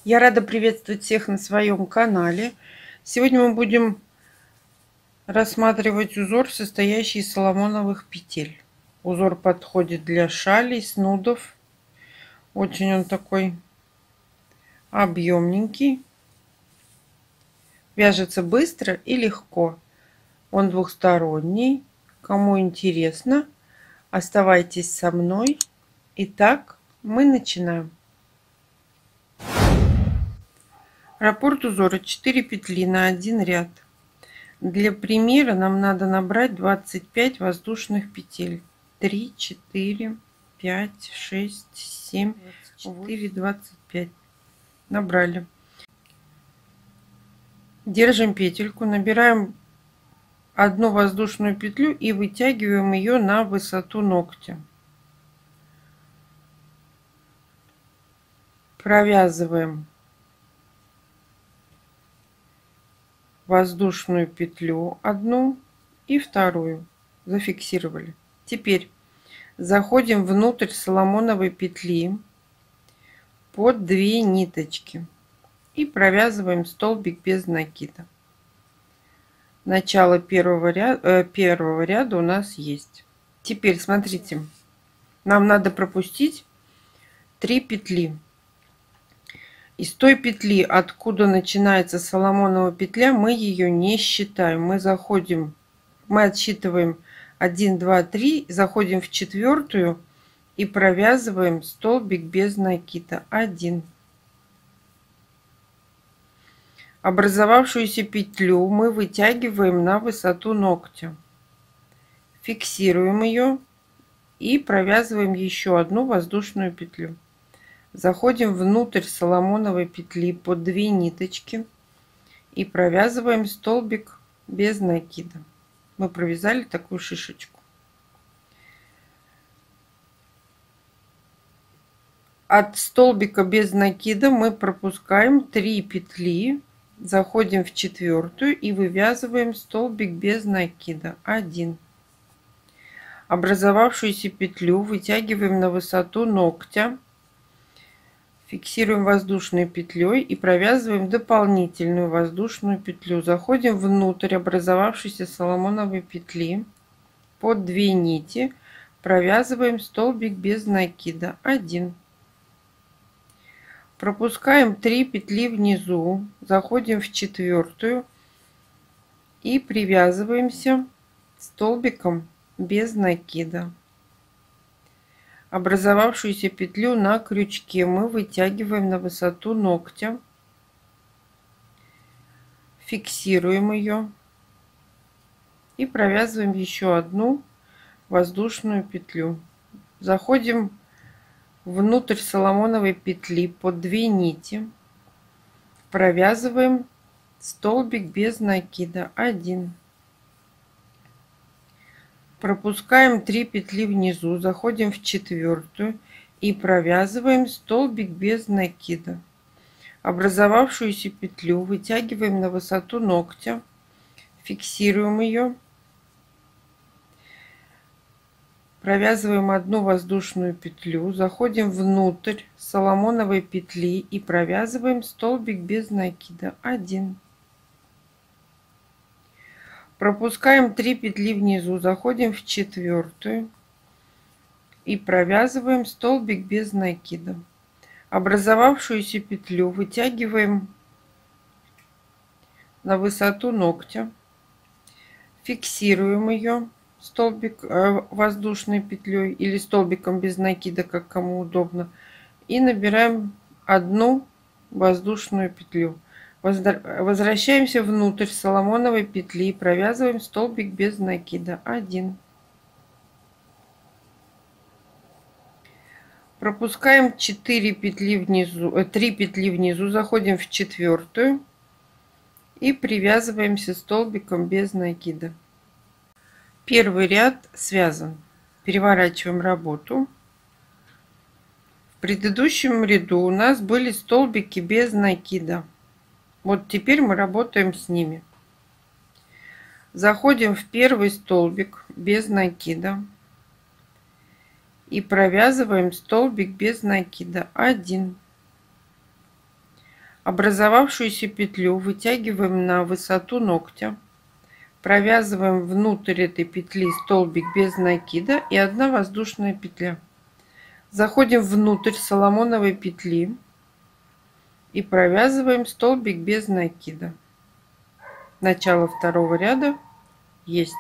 Я рада приветствовать всех на своем канале. Сегодня мы будем рассматривать узор, состоящий из соломоновых петель. Узор подходит для шалей, снудов. Очень он такой объемненький. Вяжется быстро и легко. Он двухсторонний. Кому интересно, оставайтесь со мной. Итак, мы начинаем. Раппорт узора 4 петли на 1 ряд. Для примера нам надо набрать 25 воздушных петель. 3, 4, 5, 6, 7, 4, 25. Набрали. Держим петельку, набираем одну воздушную петлю и вытягиваем ее на высоту ногтя. Провязываем воздушную петлю одну и вторую. Зафиксировали. Теперь заходим внутрь соломоновой петли под 2 ниточки и провязываем столбик без накида. Начало первого ряда у нас есть. Теперь смотрите, нам надо пропустить 3 петли. Из той петли, откуда начинается соломоновая петля, мы ее не считаем. Мы отсчитываем 1, 2, 3, заходим в четвертую и провязываем столбик без накида 1. Образовавшуюся петлю мы вытягиваем на высоту ногтя. Фиксируем ее и провязываем еще одну воздушную петлю. Заходим внутрь соломоновой петли под 2 ниточки и провязываем столбик без накида. Мы провязали такую шишечку. От столбика без накида мы пропускаем 3 петли, заходим в четвертую и вывязываем столбик без накида 1. Образовавшуюся петлю вытягиваем на высоту ногтя. Фиксируем воздушной петлей и провязываем дополнительную воздушную петлю. Заходим внутрь образовавшейся соломоновой петли под 2 нити, провязываем столбик без накида 1. Пропускаем 3 петли внизу, заходим в четвертую и привязываемся столбиком без накида. Образовавшуюся петлю на крючке мы вытягиваем на высоту ногтя, фиксируем ее и провязываем еще одну воздушную петлю. Заходим внутрь соломоновой петли под 2 нити, провязываем столбик без накида 1. Пропускаем 3 петли внизу, заходим в четвертую и провязываем столбик без накида. Образовавшуюся петлю вытягиваем на высоту ногтя, фиксируем ее, провязываем одну воздушную петлю, заходим внутрь соломоновой петли и провязываем столбик без накида 1. Пропускаем 3 петли внизу, заходим в четвертую и провязываем столбик без накида. Образовавшуюся петлю вытягиваем на высоту ногтя, фиксируем ее воздушной петлей или столбиком без накида, как кому удобно, и набираем одну воздушную петлю. Возвращаемся внутрь соломоновой петли и провязываем столбик без накида 1. Пропускаем 4 петли внизу, 3 петли внизу, заходим в четвертую и привязываемся столбиком без накида. Первый ряд связан. Переворачиваем работу. В предыдущем ряду у нас были столбики без накида. Вот теперь мы работаем с ними. Заходим в первый столбик без накида и провязываем столбик без накида 1. Образовавшуюся петлю вытягиваем на высоту ногтя, провязываем внутрь этой петли столбик без накида и 1 воздушная петля. Заходим внутрь соломоновой петли и провязываем столбик без накида. Начало 2 ряда есть.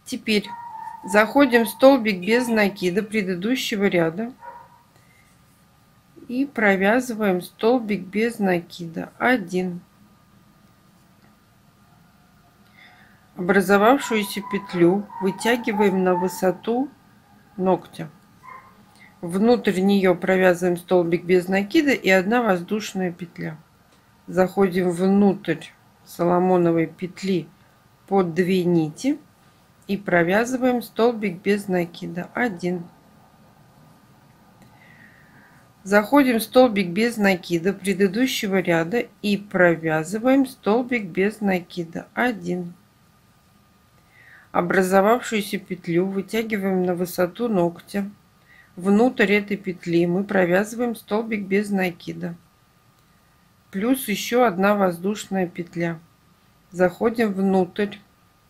Теперь заходим в столбик без накида предыдущего ряда и провязываем столбик без накида 1. Образовавшуюся петлю вытягиваем на высоту ногтя. Внутрь нее провязываем столбик без накида и 1 воздушная петля. Заходим внутрь соломоновой петли под 2 нити и провязываем столбик без накида 1. Заходим в столбик без накида предыдущего ряда и провязываем столбик без накида 1. Образовавшуюся петлю вытягиваем на высоту ногтя. Внутрь этой петли мы провязываем столбик без накида. Плюс еще 1 воздушная петля. Заходим внутрь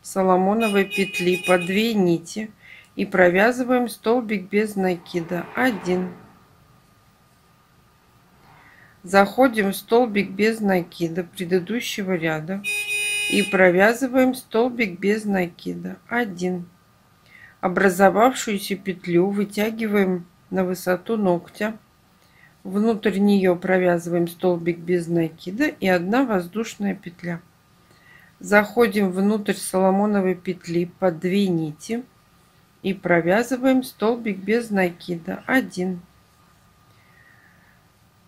соломоновой петли по 2 нити и провязываем столбик без накида 1. Заходим в столбик без накида предыдущего ряда и провязываем столбик без накида 1. Образовавшуюся петлю вытягиваем на высоту ногтя. Внутрь нее провязываем столбик без накида и 1 воздушная петля. Заходим внутрь соломоновой петли по 2 нити и провязываем столбик без накида 1.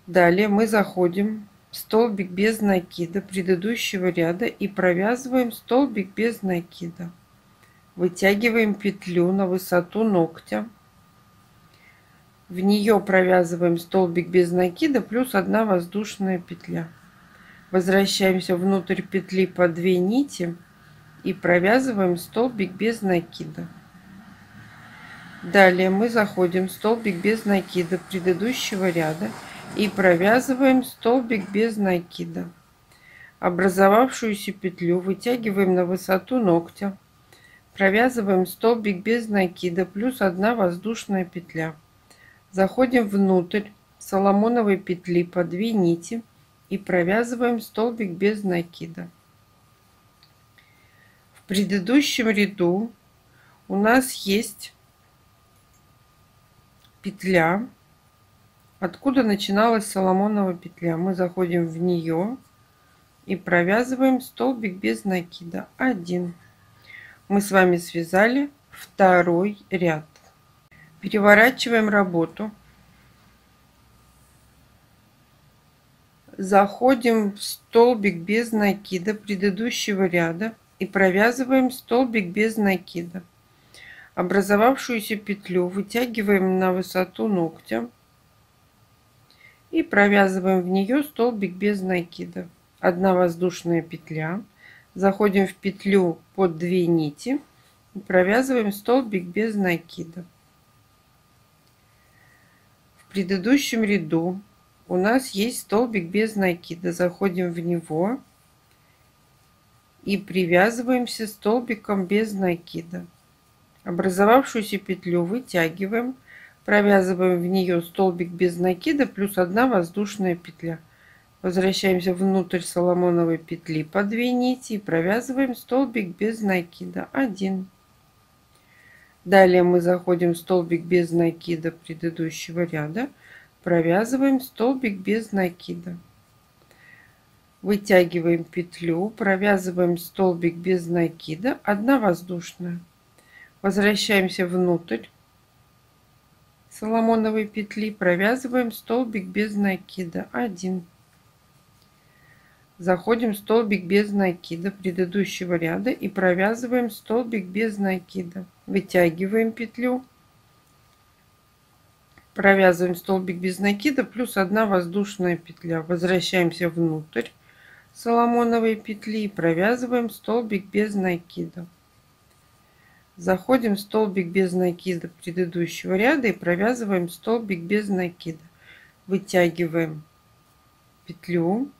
Далее мы заходим в столбик без накида предыдущего ряда и провязываем столбик без накида. Вытягиваем петлю на высоту ногтя. В нее провязываем столбик без накида плюс 1 воздушная петля. Возвращаемся внутрь петли по 2 нити и провязываем столбик без накида. Далее мы заходим в столбик без накида предыдущего ряда и провязываем столбик без накида. Образовавшуюся петлю вытягиваем на высоту ногтя. Провязываем столбик без накида плюс 1 воздушная петля. Заходим внутрь соломоновой петли по 2 нити и провязываем столбик без накида. В предыдущем ряду у нас есть петля, откуда начиналась соломоновая петля. Мы заходим в нее и провязываем столбик без накида 1. Мы с вами связали 2 ряд. Переворачиваем работу. Заходим в столбик без накида предыдущего ряда и провязываем столбик без накида. Образовавшуюся петлю вытягиваем на высоту ногтя и провязываем в нее столбик без накида. 1 воздушная петля. Заходим в петлю под 2 нити и провязываем столбик без накида. В предыдущем ряду у нас есть столбик без накида. Заходим в него и привязываемся столбиком без накида. Образовавшуюся петлю вытягиваем, провязываем в нее столбик без накида плюс 1 воздушная петля. Возвращаемся внутрь соломоновой петли по 2 нити и провязываем столбик без накида 1. Далее мы заходим в столбик без накида предыдущего ряда, провязываем столбик без накида. Вытягиваем петлю, провязываем столбик без накида 1 воздушная. Возвращаемся внутрь соломоновой петли, провязываем столбик без накида 1. Заходим в столбик без накида предыдущего ряда и провязываем столбик без накида. Вытягиваем петлю, провязываем столбик без накида плюс 1 воздушная петля. Возвращаемся внутрь соломоновой петли и провязываем столбик без накида. Заходим в столбик без накида предыдущего ряда и провязываем столбик без накида. Вытягиваем петлю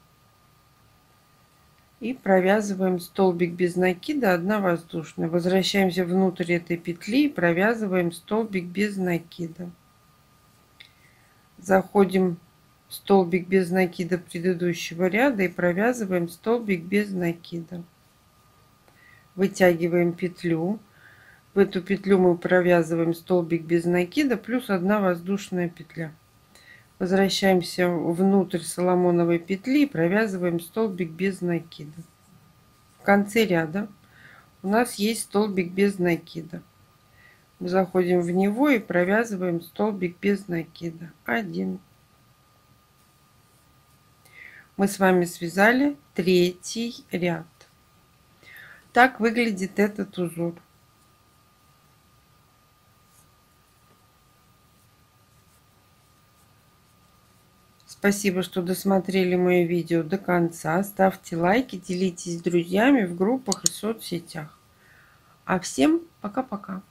и провязываем столбик без накида, 1 воздушная. Возвращаемся внутрь этой петли и провязываем столбик без накида. Заходим в столбик без накида предыдущего ряда и провязываем столбик без накида. Вытягиваем петлю. В эту петлю мы провязываем столбик без накида плюс 1 воздушная петля. Возвращаемся внутрь соломоновой петли и провязываем столбик без накида. В конце ряда у нас есть столбик без накида. Мы заходим в него и провязываем столбик без накида. 1. Мы с вами связали 3-й ряд. Так выглядит этот узор. Спасибо, что досмотрели мое видео до конца. Ставьте лайки, делитесь с друзьями в группах и соцсетях. А всем пока-пока.